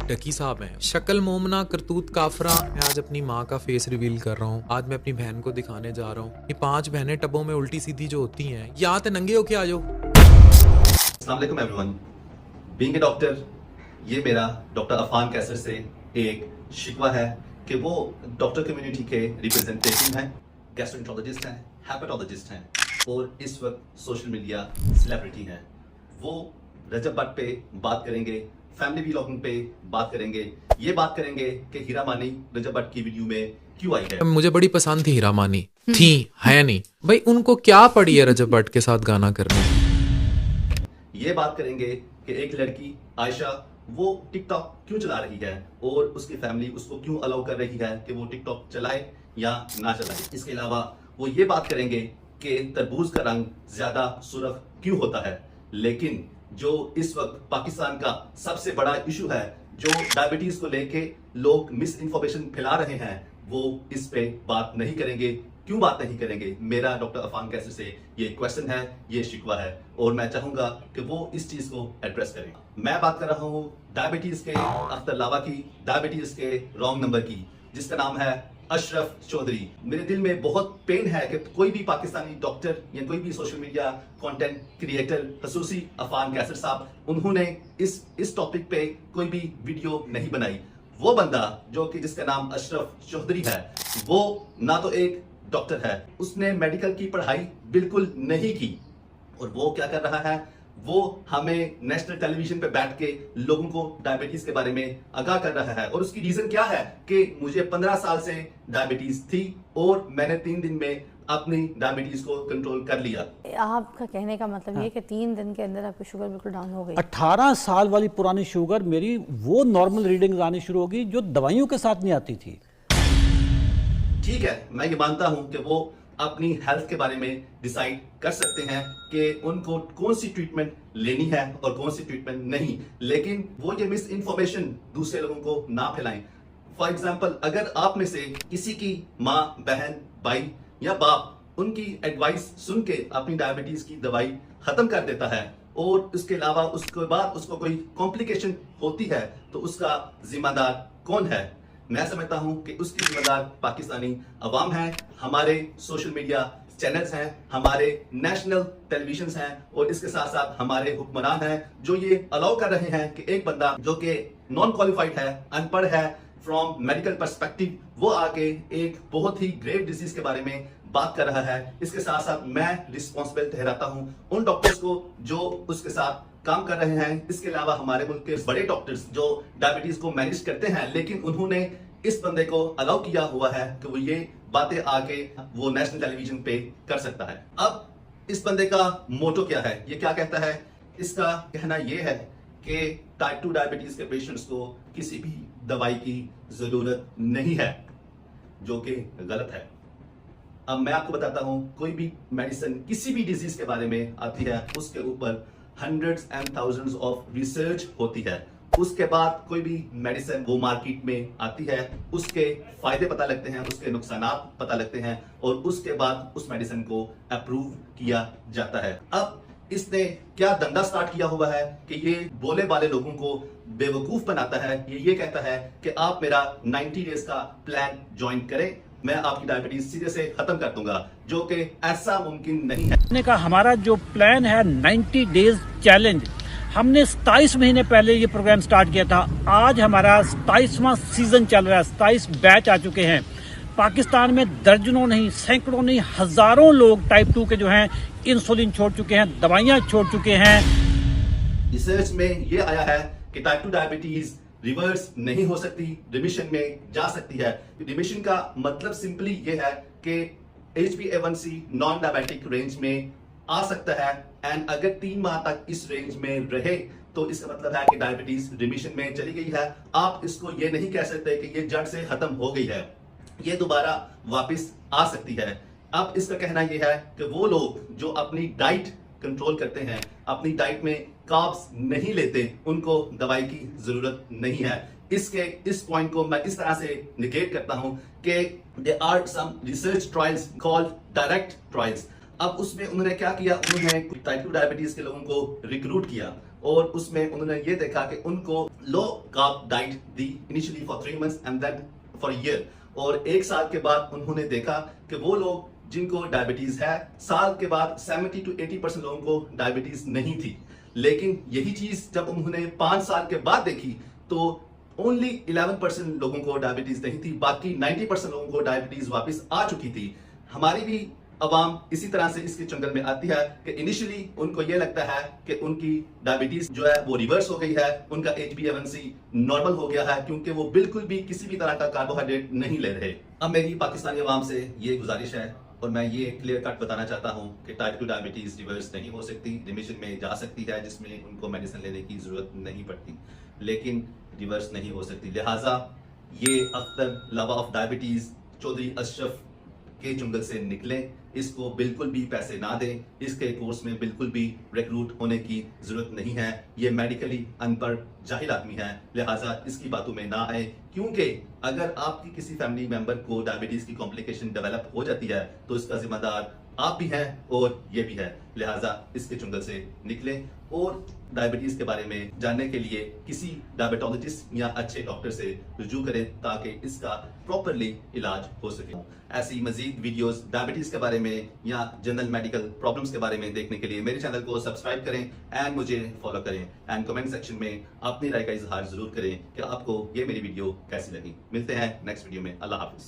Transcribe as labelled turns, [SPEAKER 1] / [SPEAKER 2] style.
[SPEAKER 1] टकी साहब हैं। शक्ल मोमना करतूत काफरा। मैं आज अपनी माँ का फेस रिवील कर रहा हूँ। आज मैं अपनी बहन को दिखाने जा रहा हूँ। ये 5 बहनें टबों में उल्टी सीधी जो होती हैं, या तो नंगे होके आ जाओ।
[SPEAKER 2] अस्सलाम वालेकुम एवरीवन। बीइंग ए डॉक्टर, ये मेरा डॉक्टर अफान कैसर से एक शिकवा है कि वो डॉक्टर कम्युनिटी के रिप्रेजेंटेटिव हैं, गैस्ट्रोएंटरोलॉजिस्ट हैं, हेपेटोलॉजिस्ट हैं और इस वक्त सोशल मीडिया सेलिब्रिटी हैं। वो रजब भट्ट पे बात करेंगे, फैमिली व्लॉगिंग पे बात करेंगे, ये बात करेंगे कि हीरा मानी रजब भट्ट की वीडियो में क्यों आई है।
[SPEAKER 1] मुझे बड़ी पसंद थी हीरा मानी, थी है नहीं भाई, उनको क्या पड़ी है रजब भट्ट के साथ गाना करने।
[SPEAKER 2] ये बात करेंगे कि एक लड़की आयशा वो टिकटॉक क्यों चला रही है और उसकी फैमिली उसको क्यों अलाउ कर रही है कि वो टिकटॉक चलाए या ना चलाए। इसके अलावा वो ये बात करेंगे कि तरबूज का रंग ज्यादा सुर्ख क्यों होता है। लेकिन जो इस वक्त पाकिस्तान का सबसे बड़ा इशू है, जो डायबिटीज को लेके लोग मिस इन्फॉर्मेशन फैला रहे हैं, वो इस पे बात नहीं करेंगे। क्यों बात नहीं करेंगे? मेरा डॉक्टर अफान कैसर से ये क्वेश्चन है, ये शिकवा है और मैं चाहूंगा कि वो इस चीज को एड्रेस करें। मैं बात कर रहा हूँ डायबिटीज के अख्तर की, डायबिटीज के रॉन्ग नंबर की, जिसका नाम है अशरफ चौधरी। मेरे दिल में बहुत पेन है कि कोई भी पाकिस्तानी डॉक्टर या कोई भी सोशल मीडिया कंटेंट क्रिएटर, खसूसी अफान कैसर साहब, उन्होंने इस टॉपिक पे कोई भी वीडियो नहीं बनाई। वो बंदा जो कि जिसका नाम अशरफ चौधरी है, वो ना तो एक डॉक्टर है, उसने मेडिकल की पढ़ाई बिल्कुल नहीं की और वो क्या कर रहा है, वो हमें नेशनल टेलीविजन पे बैठ के लोगों को डायबिटीज के बारे में आगाह कर रहा है। और उसकी रीजन क्या है कि मुझे 15 साल से डायबिटीज थी और मैंने 3 दिन में अपनी डायबिटीज को कंट्रोल कर लिया।
[SPEAKER 3] आपका कहने का मतलब ये कि 3 दिन के अंदर आपकी शुगर बिल्कुल डाउन हो गई।
[SPEAKER 4] 18 साल वाली पुरानी शुगर मेरी वो नॉर्मल रीडिंग्स आनी शुरू होगी जो दवाइयों के साथ नहीं आती थी।
[SPEAKER 2] ठीक है, मैं ये मानता हूं कि वो अपनी हेल्थ के बारे में डिसाइड कर सकते हैं कि उनको कौन सी ट्रीटमेंट लेनी है और कौन सी ट्रीटमेंट नहीं, लेकिन वो ये मिस इन्फॉर्मेशन दूसरे लोगों को ना फैलाएं। फॉर एग्जाम्पल, अगर आप में से किसी की माँ, बहन, भाई या बाप उनकी एडवाइस सुन के अपनी डायबिटीज की दवाई खत्म कर देता है और उसके अलावा उसके बाद उसको कोई कॉम्प्लिकेशन होती है, तो उसका जिम्मेदार कौन है? मैं समझता हूं कि उसकी जिम्मेदार पाकिस्तानी अवाम है, हमारे सोशल मीडिया चैनल्स हैं, हमारे नेशनल टेलीविजन हैं और इसके साथ साथ हमारे हुक्मरान हैं, जो ये अलाउ कर रहे हैं कि एक बंदा जो कि नॉन क्वालिफाइड है, अनपढ़ है फ्रॉम मेडिकल पर्सपेक्टिव, वो आके एक बहुत ही ग्रेव डिजीज के बारे में बात कर रहा है। इसके साथ साथ मैं रिस्पॉन्सिबल ठहराता हूं उन डॉक्टर्स को जो उसके साथ काम कर रहे हैं। इसके अलावा हमारे मुल्क के बड़े डॉक्टर्स जो डायबिटीज को मैनेज करते हैं, लेकिन उन्होंने इस बंदे को अलाउ किया हुआ है कि वो ये बातें आके वो नेशनल टेलीविजन पे कर सकता है। अब इस बंदे का मोटो क्या है, ये क्या कहता है? इसका कहना ये है कि टाइप 2 डायबिटीज के पेशेंट्स को किसी भी दवाई की जरूरत नहीं है, जो कि गलत है। अब मैं आपको बताता हूं, कोई भी मेडिसिन किसी भी डिजीज के बारे में आती है, उसके ऊपर hundreds and thousands of research होती है। उसके बाद कोई भी मेडिसिन वो मार्केट में आती है, उसके फायदे पता लगते हैं, उसके नुकसानात पता लगते हैं और उसके बाद उस मेडिसिन को अप्रूव किया जाता है। अब इसने क्या धंधा स्टार्ट किया हुआ है कि ये बोले वाले लोगों को बेवकूफ बनाता है। ये कहता है कि आप मेरा 90 डेज का प्लान ज्वाइन करें, मैं आपकी डायबिटीज सीधे से खत्म कर दूंगा, जो कि ऐसा मुमकिन नहीं है।
[SPEAKER 4] हमने कहा हमारा जो प्लान है 90 डेज चैलेंज, हमने 27 महीने पहले ये प्रोग्राम स्टार्ट किया था। आज हमारा 27वां सीजन चल रहा है, 27 बैच आ चुके हैं। पाकिस्तान में दर्जनों नहीं, सैकड़ों नहीं, हजारों लोग टाइप 2 के जो हैं इंसुलिन छोड़ चुके हैं, दवाइयां छोड़ चुके हैं।
[SPEAKER 2] रिसर्च में ये आया है कि टाइप 2 डायबिटीज रिवर्स नहीं हो सकती, रिमिशन में जा सकती है। रिमिशन का मतलब सिंपली ये है कि HbA1c नॉन डायबिटिक रेंज में आ सकता है एंड अगर 3 माह तक इस रेंज में रहे तो इसका मतलब है कि डायबिटीज रिमिशन में चली गई है। आप इसको ये नहीं कह सकते कि ये जड़ से खत्म हो गई है, ये दोबारा वापस आ सकती है। अब इसका कहना यह है कि वो लोग जो अपनी डाइट कंट्रोल करते हैं, अपनी डाइट में कार्ब्स नहीं लेते, उनको दवाई की जरूरत नहीं है। इस पॉइंट को मैं इस तरह से निगेट करता हूं कि there are some research trials called direct trials. अब उसमें उन्होंने क्या किया, उन्होंने टाइप 2 डायबिटीज के लोगों को रिक्रूट किया और उसमें उन्होंने ये देखा कि उनको लो कार्ब डाइट दी initially for 3 months and then for year, और 1 साल के बाद उन्होंने देखा कि वो लोग जिनको डायबिटीज है, साल के बाद 70 to 80% लोगों को डायबिटीज नहीं थी। लेकिन यही चीज जब उन्होंने 5 साल के बाद देखी तो ओनली 11% लोगों को डायबिटीज नहीं थी, बाकी 90% लोगों को डायबिटीज वापस आ चुकी थी। हमारी भी अवाम इसी तरह से इसके चंगल में आती है कि इनिशियली उनको ये लगता है कि उनकी डायबिटीज जो है वो रिवर्स हो गई है, उनका HbA1c नॉर्मल हो गया है, क्योंकि वो बिल्कुल भी किसी भी तरह का कार्बोहाइड्रेट नहीं ले रहे। अब मेरी पाकिस्तानी अवाम से ये गुजारिश है और मैं ये क्लियर कट बताना चाहता हूँ कि टाइप 2 डायबिटीज रिवर्स नहीं हो सकती, रिमिशन में जा सकती है जिसमें उनको मेडिसिन लेने की जरूरत नहीं पड़ती, लेकिन रिवर्स नहीं हो सकती। लिहाजा ये अख्तर लवा ऑफ डायबिटीज चौधरी अशरफ के चुंगल से निकलें, इसको बिल्कुल भी पैसे ना दें, इसके कोर्स में बिल्कुल भी रिक्रूट होने की जरूरत नहीं है। ये मेडिकली अनपढ़ जाहिल आदमी है, लिहाजा इसकी बातों में ना आए, क्योंकि अगर आपकी किसी फैमिली मेंबर को डायबिटीज की कॉम्प्लिकेशन डेवलप हो जाती है तो इसका जिम्मेदार आप भी हैं और ये भी है। लिहाजा इसके चुंगल से निकलें और डायबिटीज के बारे में जानने के लिए किसी डायबिटोलॉजिस्ट या अच्छे डॉक्टर से रुजू करें ताकि इसका प्रॉपरली इलाज हो सके। ऐसी मजीद वीडियोस डायबिटीज के बारे में या जनरल मेडिकल प्रॉब्लम्स के बारे में देखने के लिए मेरे चैनल को सब्सक्राइब करें एंड मुझे फॉलो करें एंड कमेंट सेक्शन में अपनी राय का इजहार जरूर करें कि आपको ये मेरी वीडियो कैसी लगी। मिलते हैं नेक्स्ट वीडियो में। अल्लाह हाफिज।